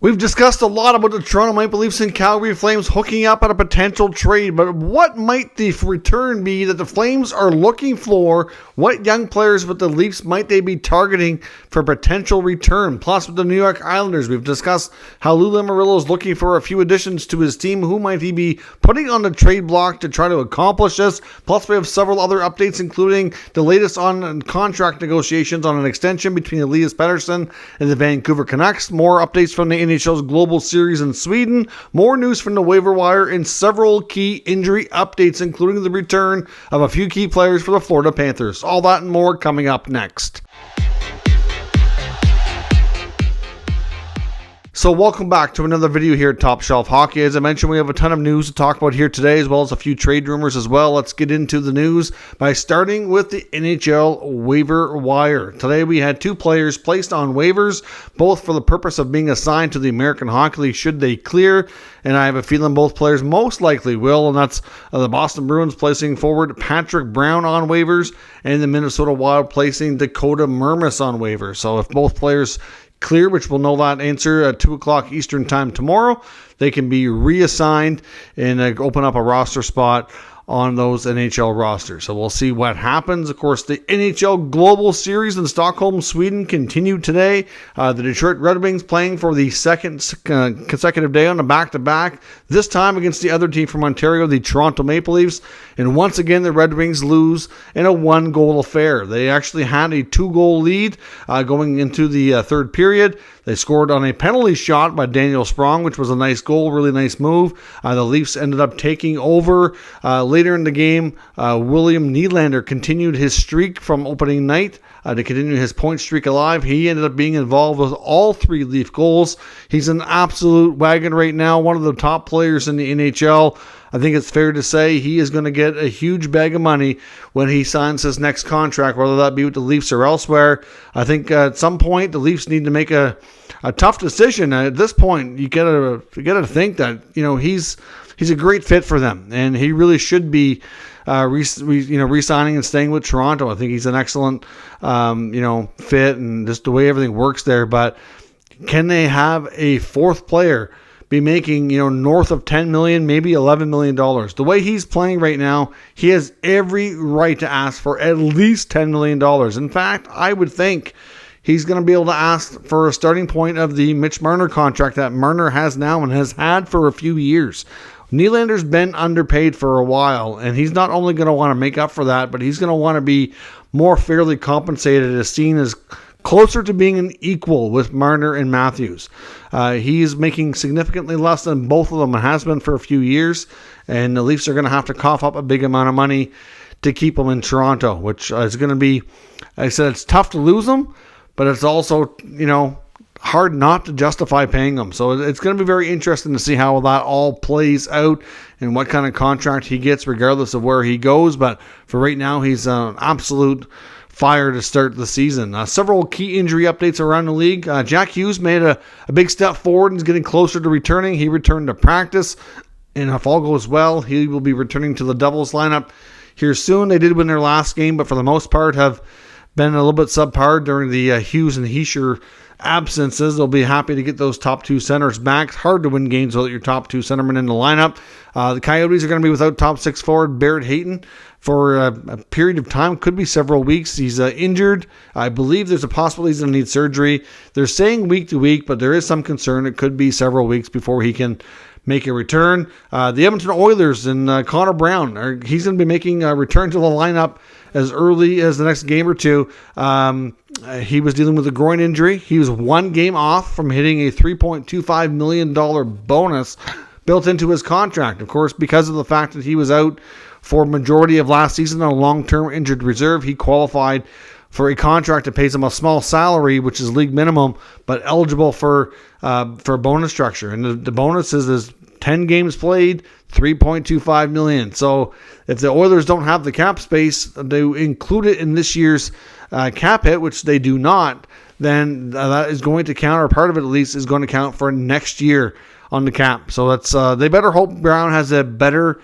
We've discussed a lot about the Toronto Maple Leafs and Calgary Flames hooking up at a potential trade, but what might the return be that the Flames are looking for? What young players with the Leafs might they be targeting for potential return? Plus, with the New York Islanders, we've discussed how Lou Lamoriello is looking for a few additions to his team. Who might he be putting on the trade block to try to accomplish this? Plus, we have several other updates, including the latest on contract negotiations on an extension between Elias Pettersson and the Vancouver Canucks. More updates from the NHL's Global Series in Sweden, more news from the waiver wire, and several key injury updates, including the return of a few key players for the Florida Panthers. All that and more coming up next. So welcome back to another video here at Top Shelf Hockey. As I mentioned, we have a ton of news to talk about here today, as well as a few trade rumors as well. Let's get into the news by starting with the NHL waiver wire. Today we had two players placed on waivers, both for the purpose of being assigned to the American Hockey League should they clear, and I have a feeling both players most likely will, and that's the Boston Bruins placing forward Patrick Brown on waivers, and the Minnesota Wild placing Dakota Mermis on waivers. So if both players clear, which we'll know that answer at 2 o'clock Eastern time tomorrow, they can be reassigned and open up a roster spot on those NHL rosters. So we'll see what happens. Of course, the NHL Global Series in Stockholm, Sweden continued today. The Detroit Red Wings playing for the second consecutive day on a back-to-back, this time against the other team from Ontario, the Toronto Maple Leafs. And once again, the Red Wings lose in a one-goal affair. They actually had a 2-goal lead going into the third period. They scored on a penalty shot by Daniel Sprong, which was a nice goal, really nice move. The Leafs ended up taking over later in the game. William Nylander continued his streak from opening night to continue his point streak alive. He ended up being involved with all 3 Leaf goals. He's an absolute wagon right now, one of the top players in the NHL. I think it's fair to say he is going to get a huge bag of money when he signs his next contract, whether that be with the Leafs or elsewhere. I think at some point the Leafs need to make a tough decision. At this point, you gotta think that he's a great fit for them, and he really should be re-signing and staying with Toronto. I think he's an excellent fit, and just the way everything works there. But can they have a fourth player be making north of $10 million, maybe $11 million? The way he's playing right now, he has every right to ask for at least $10 million. In fact, I would think he's going to be able to ask for a starting point of the Mitch Marner contract that Marner has now and has had for a few years. Nylander's been underpaid for a while, and he's not only going to want to make up for that, but he's going to want to be more fairly compensated, as seen as closer to being an equal with Marner and Matthews. He's making significantly less than both of them and has been for a few years, and the Leafs are going to have to cough up a big amount of money to keep him in Toronto, which is going to be, like I said, it's tough to lose him, but it's also, hard not to justify paying him. So it's going to be very interesting to see how that all plays out and what kind of contract he gets regardless of where he goes. But for right now, he's an absolute fire to start the season. Several key injury updates around the league. Jack Hughes made a big step forward and is getting closer to returning. He returned to practice, and if all goes well, he will be returning to the Devils lineup here soon. They did win their last game, but for the most part have been a little bit subpar during the Hughes and Hischier absences. They'll be happy to get those top 2 centers back. It's hard to win games without your top 2 centermen in the lineup. The Coyotes are going to be without top 6 forward Barrett Hayton for a period of time, could be several weeks. He's injured. I believe there's a possibility he's going to need surgery. They're saying week to week, but there is some concern it could be several weeks before he can make a return. The Edmonton Oilers and Connor Brown, he's going to be making a return to the lineup as early as the next game or two. He was dealing with a groin injury. He was 1 game off from hitting a $3.25 million bonus built into his contract. Of course, because of the fact that he was out for majority of last season on a long-term injured reserve, he qualified for a contract that pays him a small salary, which is league minimum, but eligible for bonus structure. And the bonus is 10 games played, $3.25 million. So if the Oilers don't have the cap space, they include it in this year's cap hit, which they do not, then that is going to count, or part of it at least is going to count for next year on the cap. So that's they better hope Brown has a better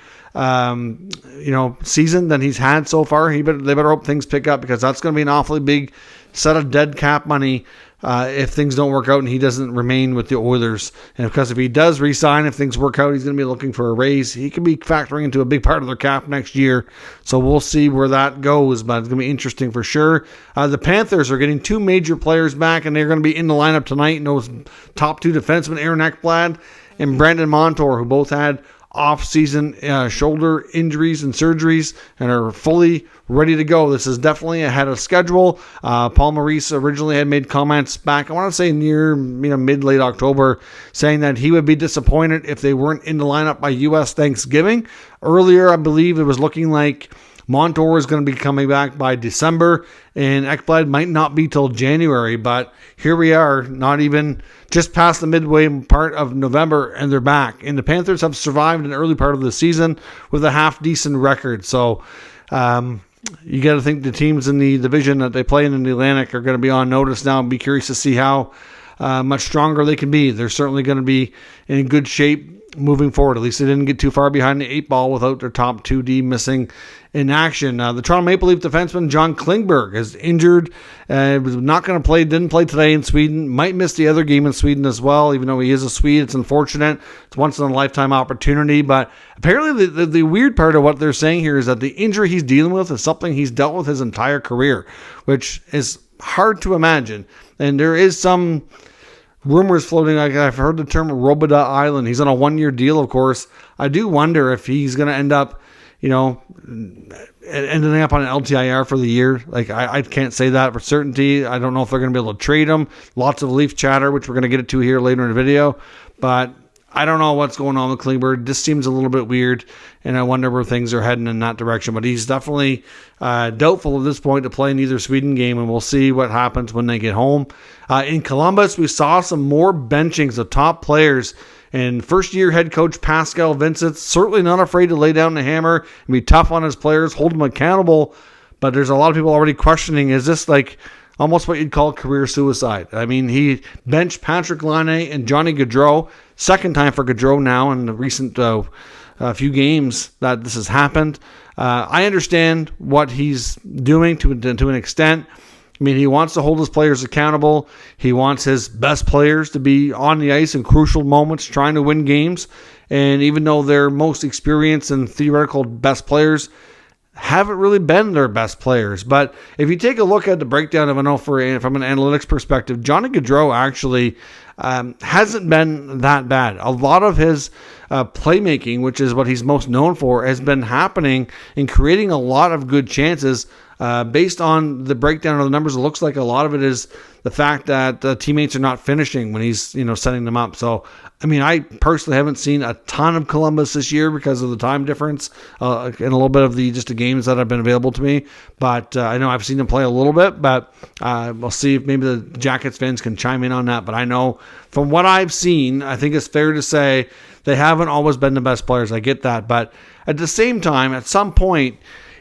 season than he's had so far. They better hope things pick up, because that's going to be an awfully big set of dead cap money if things don't work out and he doesn't remain with the Oilers. And because if he does resign, if things work out, he's going to be looking for a raise. He could be factoring into a big part of their cap next year. So we'll see where that goes, but it's going to be interesting for sure. The Panthers are getting 2 major players back, and they're going to be in the lineup tonight. And those top 2 defensemen, Aaron Ekblad and Brandon Montour, who both had off-season shoulder injuries and surgeries and are fully ready to go. This is definitely ahead of schedule. Paul Maurice originally had made comments back, I want to say near mid-late October, saying that he would be disappointed if they weren't in the lineup by U.S. Thanksgiving. Earlier, I believe it was looking like Montour is going to be coming back by December, and Ekblad might not be till January, but here we are, not even just past the midway part of November, and they're back. And the Panthers have survived an early part of the season with a half-decent record. So you got to think the teams in the division that they play in the Atlantic are going to be on notice now, and be curious to see how much stronger they can be. They're certainly going to be in good shape moving forward. At least they didn't get too far behind the 8 ball without their top 2D missing in action. The Toronto Maple Leaf defenseman John Klingberg is injured. Was not going to play, didn't play today in Sweden. Might miss the other game in Sweden as well, even though he is a Swede. It's unfortunate. It's once in a lifetime opportunity. But apparently the weird part of what they're saying here is that the injury he's dealing with is something he's dealt with his entire career, which is hard to imagine. And there is some rumors floating, like I've heard the term Robida Island. He's on a 1-year deal, of course. I do wonder if he's going to end up, ending up on an LTIR for the year. Like, I can't say that for certainty. I don't know if they're going to be able to trade him. Lots of Leaf chatter, which we're going to get to here later in the video. But I don't know what's going on with Klingberg. This seems a little bit weird, and I wonder where things are heading in that direction. But he's definitely doubtful at this point to play in either Sweden game, and we'll see what happens when they get home. In Columbus, we saw some more benchings of top players. And first-year head coach Pascal Vincent, certainly not afraid to lay down the hammer and be tough on his players, hold them accountable. But there's a lot of people already questioning, is this like almost what you'd call career suicide? I mean, he benched Patrick Laine and Johnny Gaudreau. Second time for Gaudreau now in the recent few games that this has happened. I understand what he's doing to an extent. I mean, he wants to hold his players accountable. He wants his best players to be on the ice in crucial moments, trying to win games. And even though their most experienced and theoretical best players haven't really been their best players. But if you take a look at the breakdown of an from an analytics perspective, Johnny Gaudreau actually hasn't been that bad. A lot of his playmaking, which is what he's most known for, has been happening and creating a lot of good chances. Based on the breakdown of the numbers, it looks like a lot of it is the fact that teammates are not finishing when he's setting them up. So, I mean, I personally haven't seen a ton of Columbus this year because of the time difference and a little bit of the games that have been available to me. But I know I've seen them play a little bit, but we'll see if maybe the Jackets fans can chime in on that. But I know from what I've seen, I think it's fair to say they haven't always been the best players. I get that. But at the same time, at some point,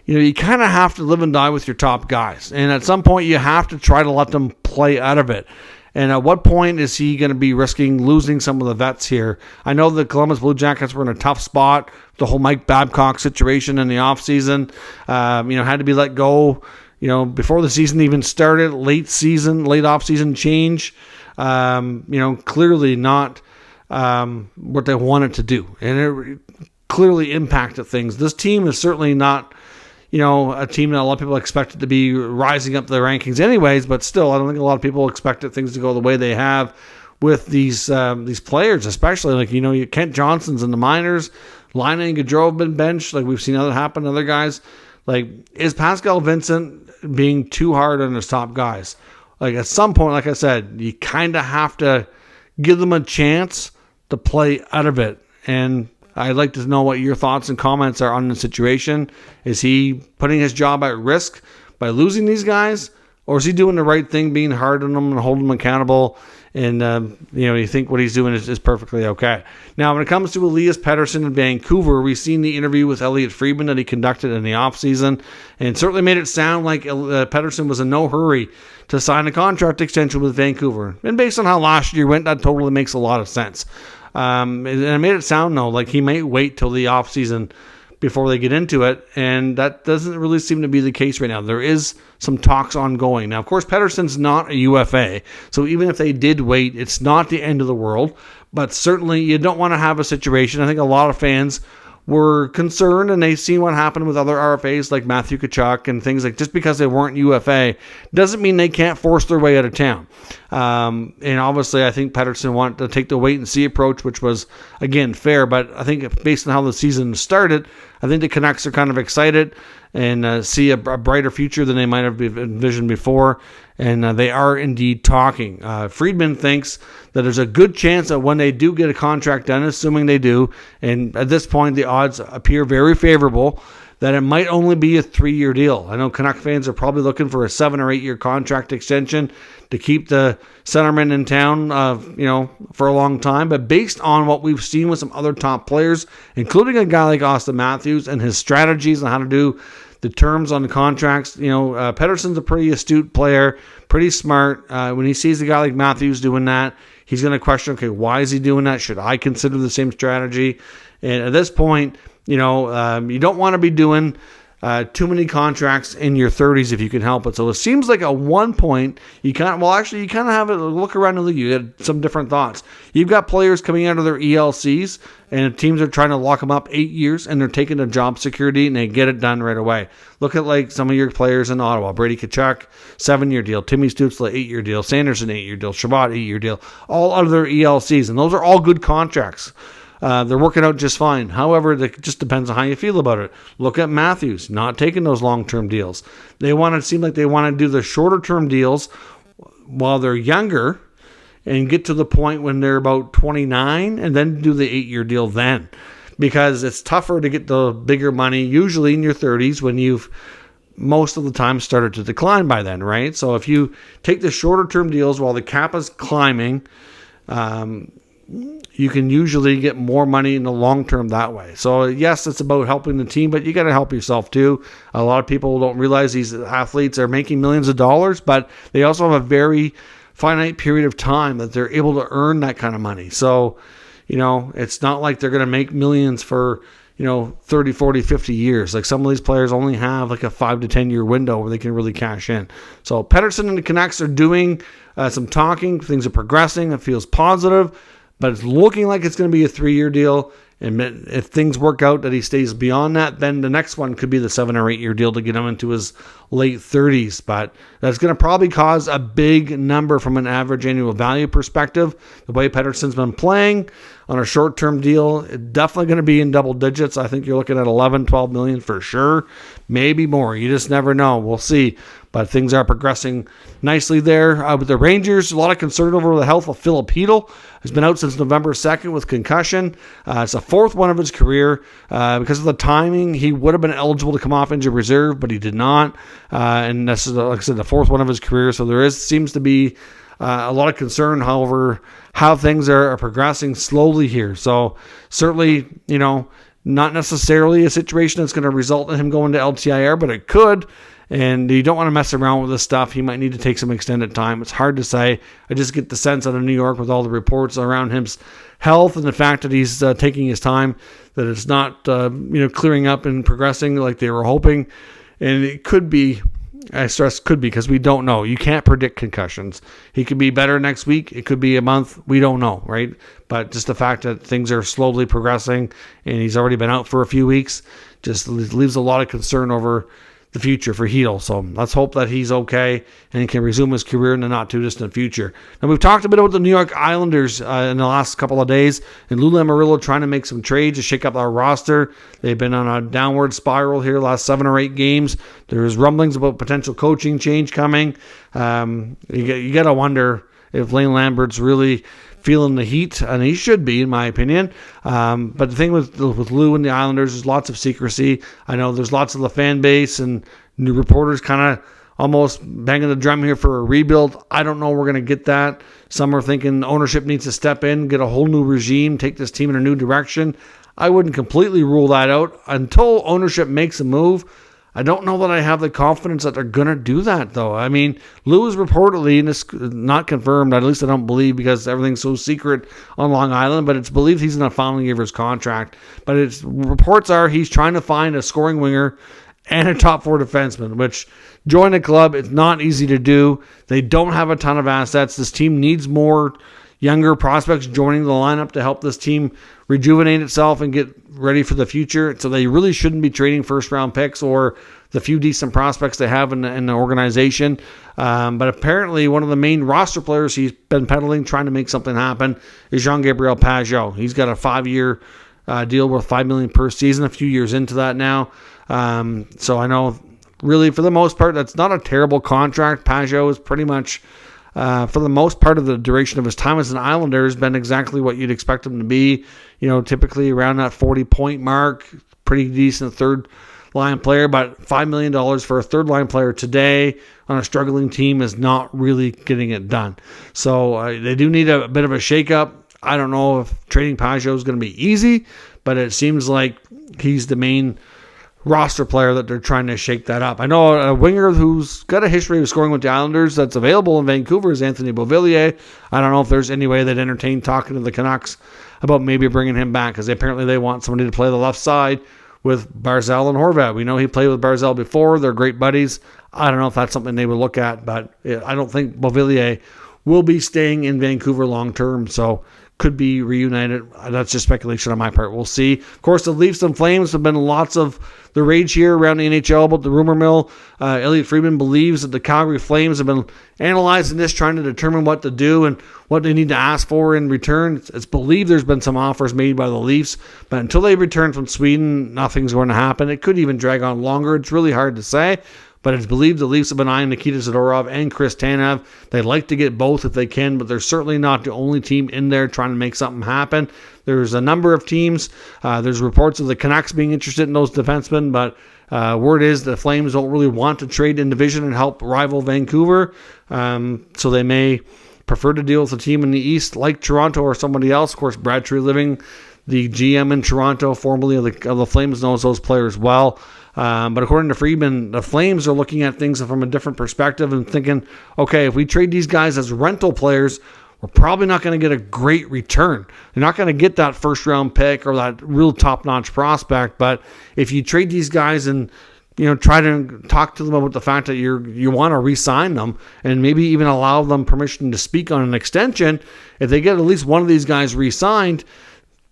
you kind of have to live and die with your top guys. And at some point, you have to try to let them play out of it. And at what point is he going to be risking losing some of the vets here? I know the Columbus Blue Jackets were in a tough spot. The whole Mike Babcock situation in the offseason, had to be let go, before the season even started. Late offseason change, clearly not what they wanted to do. And it clearly impacted things. This team is certainly not a team that a lot of people expected to be rising up the rankings anyways, but still, I don't think a lot of people expected things to go the way they have with these players, especially like, Kent Johnson's in the minors, Laine and Gaudreau have been benched, like we've seen other happen to other guys. Like, is Pascal Vincent being too hard on his top guys? Like, at some point, like I said, you kind of have to give them a chance to play out of it. And I'd like to know what your thoughts and comments are on the situation. Is he putting his job at risk by losing these guys? Or is he doing the right thing, being hard on them and holding them accountable? And, you think what he's doing is perfectly okay. Now, when it comes to Elias Pettersson in Vancouver, we've seen the interview with Elliot Friedman that he conducted in the offseason, and certainly made it sound like Pettersson was in no hurry to sign a contract extension with Vancouver. And based on how last year went, that totally makes a lot of sense. And it made it sound, though, like he might wait till the offseason before they get into it, and that doesn't really seem to be the case right now. There is some talks ongoing. Now, of course, Pettersson's not a UFA, so even if they did wait, it's not the end of the world, but certainly you don't want to have a situation. I think a lot of fans were concerned, and they've seen what happened with other RFAs like Matthew Tkachuk and things like, just because they weren't UFA doesn't mean they can't force their way out of town. And obviously I think Pettersson wanted to take the wait and see approach, which was, again, fair, but I think based on how the season started, I think the Canucks are kind of excited and see a brighter future than they might have envisioned before. And they are indeed talking. Friedman thinks that there's a good chance that when they do get a contract done, assuming they do, and at this point the odds appear very favorable, that it might only be a 3-year deal. I know Canuck fans are probably looking for a 7 or 8 year contract extension to keep the centerman in town, for a long time. But based on what we've seen with some other top players, including a guy like Austin Matthews and his strategies on how to do the terms on the contracts, Pettersson's a pretty astute player, pretty smart. When he sees a guy like Matthews doing that, he's going to question, okay, why is he doing that? Should I consider the same strategy? And at this point, you don't want to be doing too many contracts in your 30s if you can help it. So it seems like at one point you kind of have a look around the league. You had some different thoughts. You've got players coming out of their ELCs, and teams are trying to lock them up 8 years, and they're taking a job security and they get it done right away. Look at like some of your players in Ottawa: Brady Tkachuk, 7-year deal; Timmy Stützle, 8-year deal; Sanderson, 8-year deal; Shabbat, 8-year deal. All out of their ELCs, and those are all good contracts. They're working out just fine. However, it just depends on how you feel about it. Look at Matthews, not taking those long-term deals. Seem like they want to do the shorter-term deals while they're younger and get to the point when they're about 29 and then do the 8-year deal then. Because it's tougher to get the bigger money, usually in your 30s, when you've most of the time started to decline by then, right? So if you take the shorter-term deals while the cap is climbing, you can usually get more money in the long term that way. So yes, it's about helping the team, but you got to help yourself too. A lot of people don't realize these athletes are making millions of dollars, but they also have a very finite period of time that they're able to earn that kind of money. So, it's not like they're going to make millions for, 30, 40, 50 years. Like some of these players only have like a 5 to 10 year window where they can really cash in. So Pettersson and the Canucks are doing some talking. Things are progressing. It feels positive. But it's looking like it's going to be a 3-year deal. And if things work out that he stays beyond that, then the next one could be the 7 or 8 year deal to get him into his late 30s. But that's going to probably cause a big number from an average annual value perspective. The way Pettersson's been playing on a short-term deal, it's definitely going to be in double digits. I think you're looking at 11, 12 million for sure. Maybe more. You just never know. We'll see. But things are progressing nicely there. With the Rangers, a lot of concern over the health of Philip Chytil, who's been out since November 2nd with concussion. It's the 4th one of his career. Because of the timing, he would have been eligible to come off injured reserve, but he did not. And this is, like I said, the 4th one of his career. So there seems to be a lot of concern, however, how things are progressing slowly here. So certainly, not necessarily a situation that's going to result in him going to LTIR, but it could. And you don't want to mess around with this stuff. He might need to take some extended time. It's hard to say. I just get the sense out of New York with all the reports around his health and the fact that he's taking his time, that it's not clearing up and progressing like they were hoping. And it could be, I stress could be, because we don't know. You can't predict concussions. He could be better next week. It could be a month. We don't know, right? But just the fact that things are slowly progressing and he's already been out for a few weeks just leaves a lot of concern over the future for Chytil. So let's hope that he's okay and he can resume his career in the not too distant future. Now, we've talked a bit about the New York Islanders in the last couple of days, and Lou Lamoriello trying to make some trades to shake up our roster. They've been on a downward spiral here last 7 or 8 games. There's rumblings about potential coaching change coming. You got to wonder if Lane Lambert's really feeling the heat, and he should be, in my opinion. But the thing with Lou and the Islanders, there's lots of secrecy. I know there's lots of the fan base and new reporters kind of almost banging the drum here for a rebuild. I don't know we're going to get that. Some are thinking ownership needs to step in, get a whole new regime, take this team in a new direction. I wouldn't completely rule that out. Until ownership makes a move, I don't know that I have the confidence that they're going to do that, though. I mean, Lou is reportedly, and it's not confirmed, at least I don't believe because everything's so secret on Long Island, but it's believed he's in the final year of his contract. But reports are he's trying to find a scoring winger and a top 4 defenseman, which join a club, it's not easy to do. They don't have a ton of assets. This team needs more younger prospects joining the lineup to help this team rejuvenate itself and get ready for the future. So they really shouldn't be trading first-round picks or the few decent prospects they have in the organization. But apparently one of the main roster players he's been peddling, trying to make something happen, is Jean-Gabriel Pageau. He's got a 5-year deal worth $5 million per season, a few years into that now. So I know really for the most part, that's not a terrible contract. Pageau is pretty much for the most part of the duration of his time as an Islander has been exactly what you'd expect him to be. Typically around that 40-point mark, pretty decent third-line player, but $5 million for a third-line player today on a struggling team is not really getting it done. So they do need a bit of a shakeup. I don't know if trading Pageau is going to be easy, but it seems like he's the main roster player that they're trying to shake that up. I know a winger who's got a history of scoring with the Islanders that's available in Vancouver is Anthony Beauvillier. I don't know if there's any way they'd entertain talking to the Canucks about maybe bringing him back, because apparently they want somebody to play the left side with Barzal and Horvat. We know he played with Barzal before. They're great buddies. I don't know if that's something they would look at, but I don't think Beauvillier will be staying in Vancouver long term, so could be reunited. That's just speculation on my part. We'll see. Of course, the Leafs and Flames have been lots of the rage here around the NHL about the rumor mill. Elliot Friedman believes that the Calgary Flames have been analyzing this, trying to determine what to do and what they need to ask for in return. It's believed there's been some offers made by the Leafs, but until they return from Sweden, nothing's going to happen. It could even drag on longer. It's really hard to say. But it's believed the Leafs have been eyeing Nikita Zadorov and Chris Tanev. They'd like to get both if they can, but they're certainly not the only team in there trying to make something happen. There's a number of teams. There's reports of the Canucks being interested in those defensemen, but word is the Flames don't really want to trade in division and help rival Vancouver. So they may prefer to deal with a team in the East like Toronto or somebody else. Of course, Brad Treliving, the GM in Toronto, formerly of the Flames, knows those players well. But according to Friedman, the Flames are looking at things from a different perspective and thinking, okay, if we trade these guys as rental players, we're probably not going to get a great return. They're not going to get that first-round pick or that real top-notch prospect. But if you trade these guys and try to talk to them about the fact that you want to re-sign them and maybe even allow them permission to speak on an extension, if they get at least one of these guys re-signed,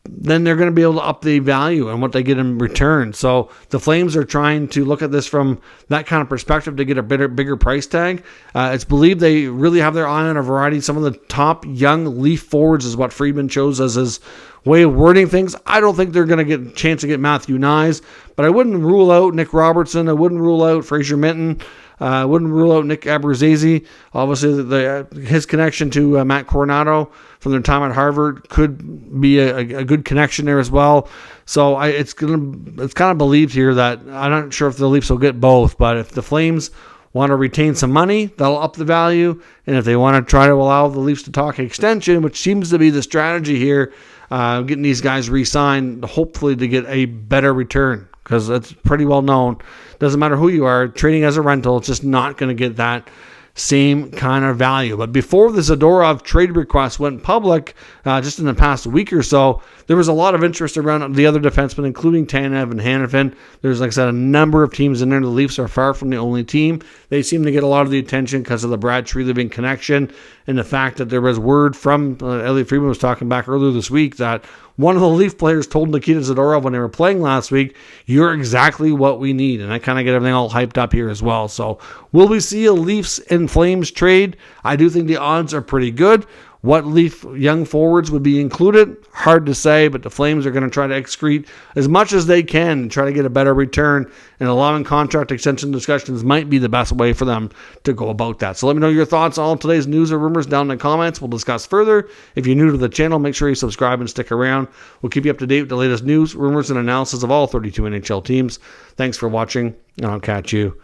then they're going to be able to up the value and what they get in return. So the Flames are trying to look at this from that kind of perspective to get a bigger price tag. It's believed they really have their eye on a variety. Some of the top young Leaf forwards is what Friedman chose as his way of wording things. I don't think they're going to get a chance to get Matthew Nyes, but I wouldn't rule out Nick Robertson. I wouldn't rule out Fraser Minton. I wouldn't rule out Nick Abruzzese. Obviously, his connection to Matt Coronado from their time at Harvard could be a good connection there as well. So it's kind of believed here that I'm not sure if the Leafs will get both, but if the Flames want to retain some money, that'll up the value. And if they want to try to allow the Leafs to talk extension, which seems to be the strategy here, getting these guys re-signed, hopefully to get a better return, because it's pretty well known. Doesn't matter who you are, trading as a rental, it's just not going to get that same kind of value. But before the Zadorov trade request went public, just in the past week or so, there was a lot of interest around the other defensemen, including Tanev and Hanifin. There's, like I said, a number of teams in there. The Leafs are far from the only team. They seem to get a lot of the attention because of the Brad Treliving connection and the fact that there was word from Elliot Friedman was talking back earlier this week that one of the Leaf players told Nikita Zadorov when they were playing last week, "You're exactly what we need." And I kind of get everything all hyped up here as well. So will we see a Leafs and Flames trade? I do think the odds are pretty good. What Leaf young forwards would be included? Hard to say, but the Flames are going to try to excrete as much as they can and try to get a better return, and allowing contract extension discussions might be the best way for them to go about that. So let me know your thoughts on today's news or rumors down in the comments. We'll discuss further. If you're new to the channel, make sure you subscribe and stick around. We'll keep you up to date with the latest news, rumors, and analysis of all 32 NHL teams. Thanks for watching, and I'll catch you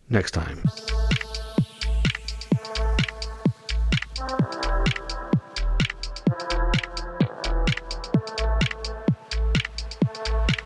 next time.